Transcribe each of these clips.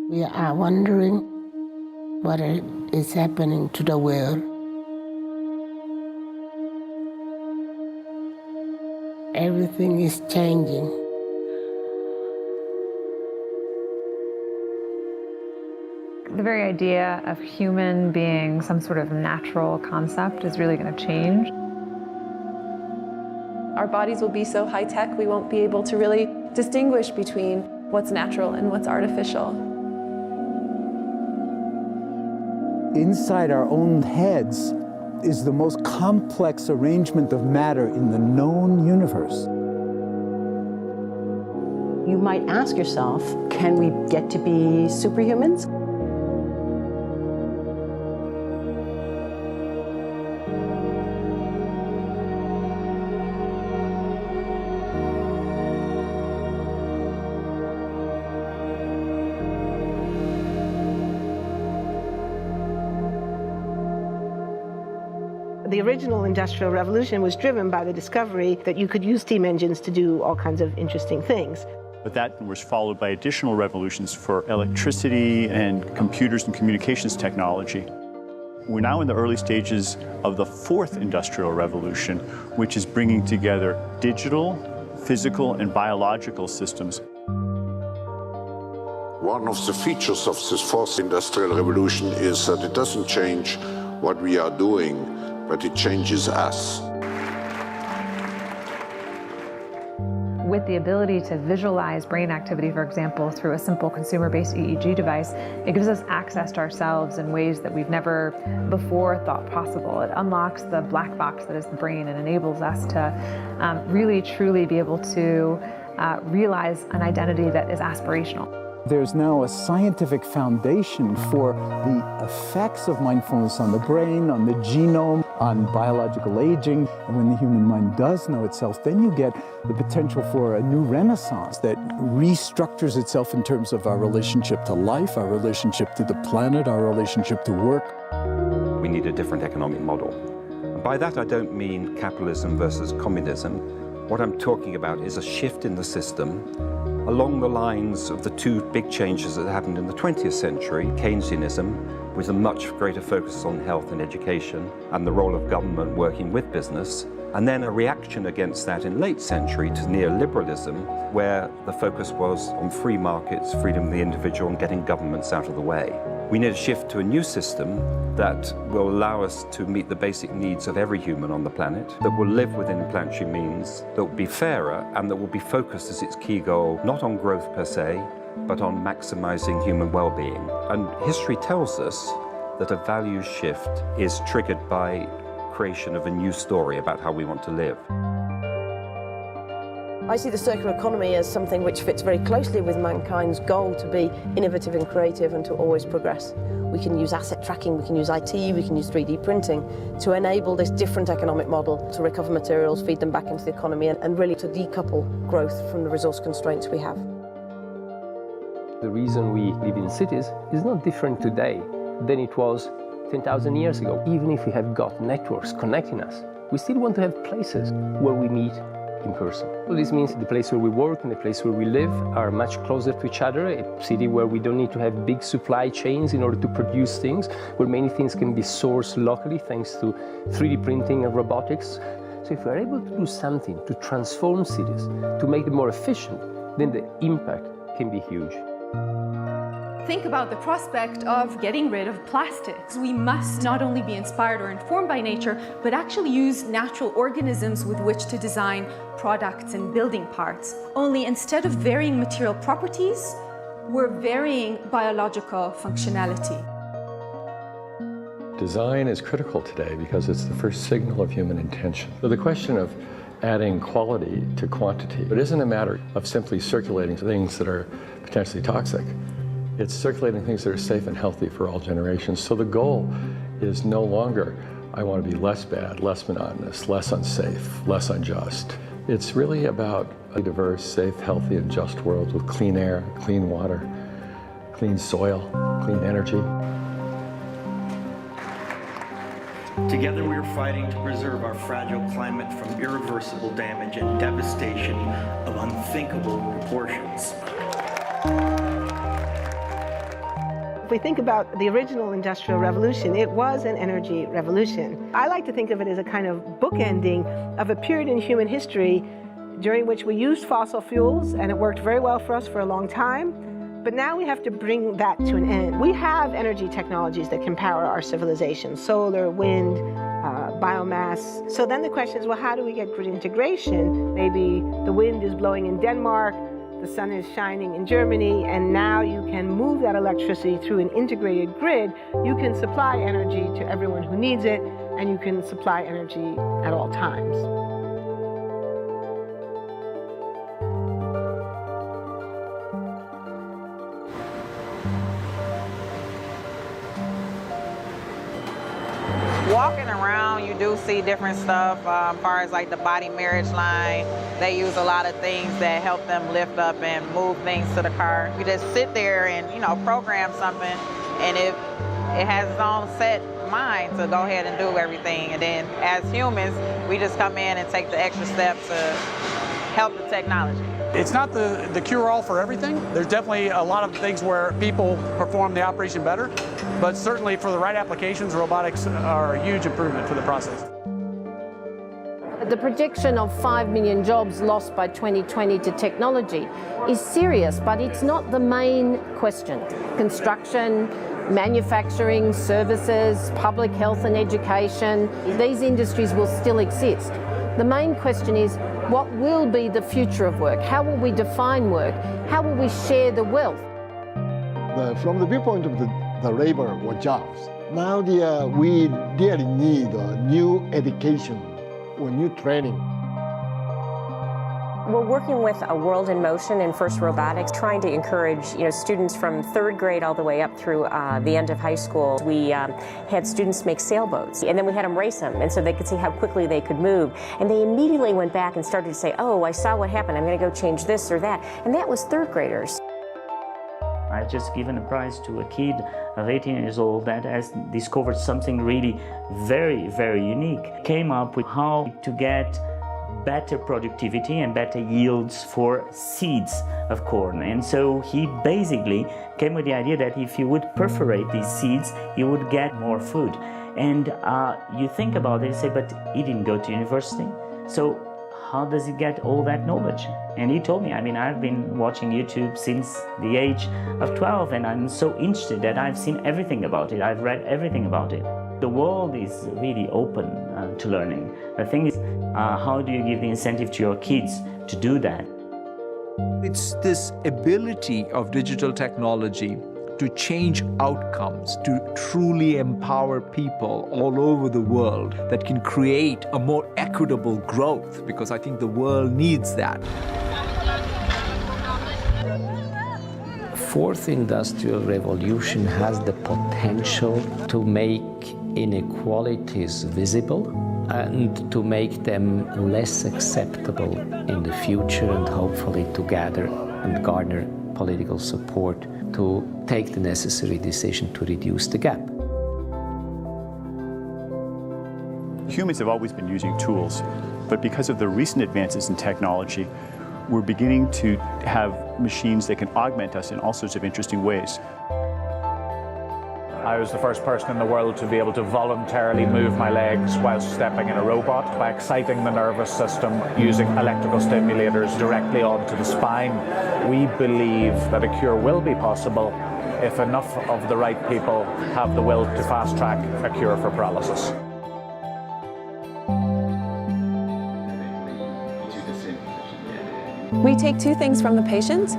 We are wondering what is happening to the world. Everything is changing. The very idea of human being some sort of natural concept is really going to change. Our bodies will be so high-tech, we won't be able to really distinguish between what's natural and what's artificial. Inside our own heads is the most complex arrangement of matter in the known universe. You might ask yourself, can we get to be superhumans? The original Industrial Revolution was driven by the discovery that you could use steam engines to do all kinds of interesting things. But that was followed by additional revolutions for electricity and computers and communications technology. We're now in the early stages of the fourth Industrial Revolution, which is bringing together digital, physical, and biological systems. One of the features of this fourth Industrial Revolution is that it doesn't change what we are doing, but it changes us. With the ability to visualize brain activity, for example, through a simple consumer-based EEG device, it gives us access to ourselves in ways that we've never before thought possible. It unlocks the black box that is the brain and enables us to really, truly be able to realize an identity that is aspirational. There's now a scientific foundation for the effects of mindfulness on the brain, on the genome, on biological aging. And when the human mind does know itself, then you get the potential for a new renaissance that restructures itself in terms of our relationship to life, our relationship to the planet, our relationship to work. We need a different economic model. And by that, I don't mean capitalism versus communism. What I'm talking about is a shift in the system along the lines of the two big changes that happened in the 20th century, Keynesianism, with a much greater focus on health and education and the role of government working with business, and then a reaction against that in late century to neoliberalism, where the focus was on free markets, freedom of the individual, and getting governments out of the way. We need a shift to a new system that will allow us to meet the basic needs of every human on the planet, that will live within planetary means, that will be fairer, and that will be focused as its key goal, not on growth per se, but on maximizing human well-being. And history tells us that a values shift is triggered by creation of a new story about how we want to live. I see the circular economy as something which fits very closely with mankind's goal to be innovative and creative and to always progress. We can use asset tracking, we can use IT, we can use 3D printing to enable this different economic model to recover materials, feed them back into the economy, and really to decouple growth from the resource constraints we have. The reason we live in cities is not different today than it was 10,000 years ago. Even if we have got networks connecting us, we still want to have places where we meet in person. So this means the place where we work and the place where we live are much closer to each other, a city where we don't need to have big supply chains in order to produce things, where many things can be sourced locally thanks to 3D printing and robotics. So if we're able to do something to transform cities, to make them more efficient, then the impact can be huge. Think about the prospect of getting rid of plastics. We must not only be inspired or informed by nature, but actually use natural organisms with which to design products and building parts. Only instead of varying material properties, we're varying biological functionality. Design is critical today because it's the first signal of human intention. So the question of adding quality to quantity, it isn't a matter of simply circulating things that are potentially toxic. It's circulating things that are safe and healthy for all generations. So the goal is no longer, I want to be less bad, less monotonous, less unsafe, less unjust. It's really about a diverse, safe, healthy, and just world with clean air, clean water, clean soil, clean energy. Together we are fighting to preserve our fragile climate from irreversible damage and devastation of unthinkable proportions. If we think about the original Industrial Revolution, it was an energy revolution. I like to think of it as a kind of bookending of a period in human history during which we used fossil fuels, and it worked very well for us for a long time. But now we have to bring that to an end. We have energy technologies that can power our civilization: solar, wind, biomass. So then the question is, well, how do we get grid integration? Maybe the wind is blowing in Denmark, the sun is shining in Germany, and now you can move that electricity through an integrated grid. You can supply energy to everyone who needs it, and you can supply energy at all times. Walking around, you do see different stuff as far as like the body marriage line. They use a lot of things that help them lift up and move things to the car. You just sit there and, program something, and it has its own set mind to go ahead and do everything. And then as humans, we just come in and take the extra step to help the technology. It's not the cure-all for everything. There's definitely a lot of things where people perform the operation better, but certainly for the right applications, robotics are a huge improvement for the process. The projection of 5 million jobs lost by 2020 to technology is serious, but it's not the main question. Construction, manufacturing, services, public health and education, these industries will still exist. The main question is, what will be the future of work? How will we define work? How will we share the wealth? From the viewpoint of the labor or jobs, now we really need new education or new training. We're working with a World in Motion and First Robotics, trying to encourage students from 3rd grade all the way up through the end of high school. We had students make sailboats, and then we had them race them, and so they could see how quickly they could move. And they immediately went back and started to say, oh, I saw what happened, I'm going to go change this or that. And that was 3rd graders. I've just given a prize to a kid of 18 years old that has discovered something really very, very unique. Came up with how to get better productivity and better yields for seeds of corn. And so he basically came with the idea that if you would perforate these seeds, you would get more food. And you think about it and say, but he didn't go to university. So how does he get all that knowledge? And he told me, I've been watching YouTube since the age of 12, and I'm so interested that I've seen everything about it. I've read everything about it. The world is really open to learning. The thing is, how do you give the incentive to your kids to do that? It's this ability of digital technology to change outcomes, to truly empower people all over the world that can create a more equitable growth, because I think the world needs that. Fourth industrial revolution has the potential to make inequalities visible and to make them less acceptable in the future, and hopefully to gather and garner political support to take the necessary decision to reduce the gap. Humans have always been using tools, but because of the recent advances in technology, we're beginning to have machines that can augment us in all sorts of interesting ways. I was the first person in the world to be able to voluntarily move my legs while stepping in a robot by exciting the nervous system using electrical stimulators directly onto the spine. We believe that a cure will be possible if enough of the right people have the will to fast-track a cure for paralysis. We take two things from the patient.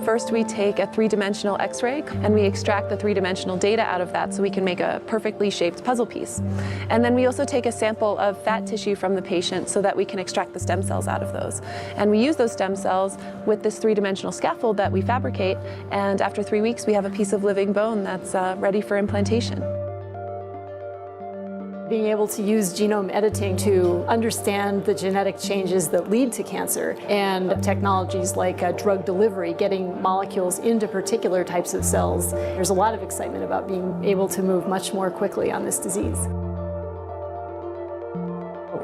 First, we take a three-dimensional X-ray, and we extract the three-dimensional data out of that so we can make a perfectly shaped puzzle piece. And then we also take a sample of fat tissue from the patient so that we can extract the stem cells out of those. And we use those stem cells with this three-dimensional scaffold that we fabricate, and after 3 weeks, we have a piece of living bone that's ready for implantation. Being able to use genome editing to understand the genetic changes that lead to cancer, and technologies like drug delivery, getting molecules into particular types of cells. There's a lot of excitement about being able to move much more quickly on this disease.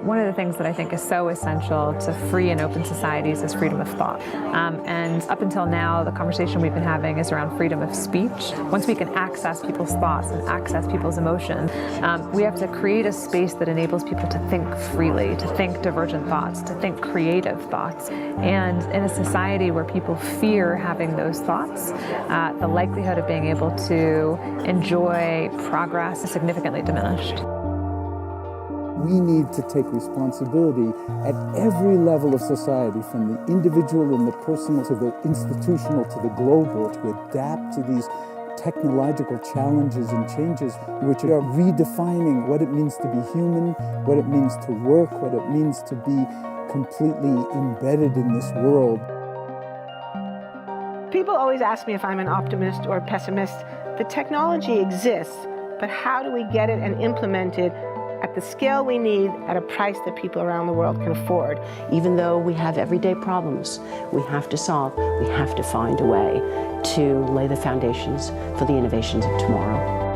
One of the things that I think is so essential to free and open societies is freedom of thought. And up until now, the conversation we've been having is around freedom of speech. Once we can access people's thoughts and access people's emotion, we have to create a space that enables people to think freely, to think divergent thoughts, to think creative thoughts. And in a society where people fear having those thoughts, the likelihood of being able to enjoy progress is significantly diminished. We need to take responsibility at every level of society, from the individual and the personal to the institutional to the global, to adapt to these technological challenges and changes which are redefining what it means to be human, what it means to work, what it means to be completely embedded in this world. People always ask me if I'm an optimist or a pessimist. The technology exists, but how do we get it and implement it at the scale we need at a price that people around the world can afford? Even though we have everyday problems we have to solve, we have to find a way to lay the foundations for the innovations of tomorrow.